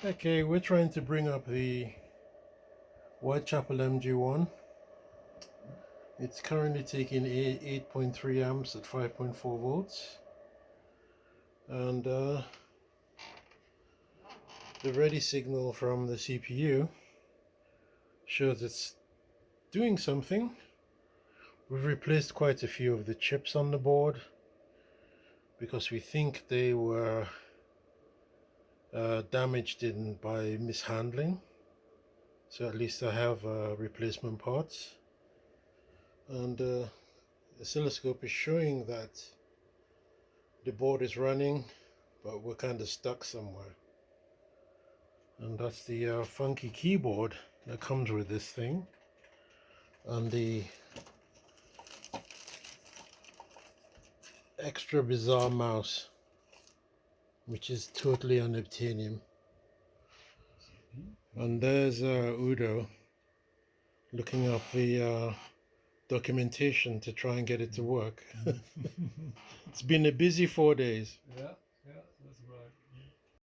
Okay, we're trying to bring up the Whitechapel MG-1. It's currently taking 8.3 amps at 5.4 volts, and the ready signal from the CPU shows it's doing something. We've replaced quite a few of the chips on the board because we think they were damaged by mishandling. So at least I have replacement parts, and the oscilloscope is showing that the board is running, but we're kind of stuck somewhere. And that's the funky keyboard that comes with this thing, and the extra bizarre mouse, which is totally unobtainium. And there's Udo looking up the documentation to try and get it to work. It's been a busy 4 days. Yeah.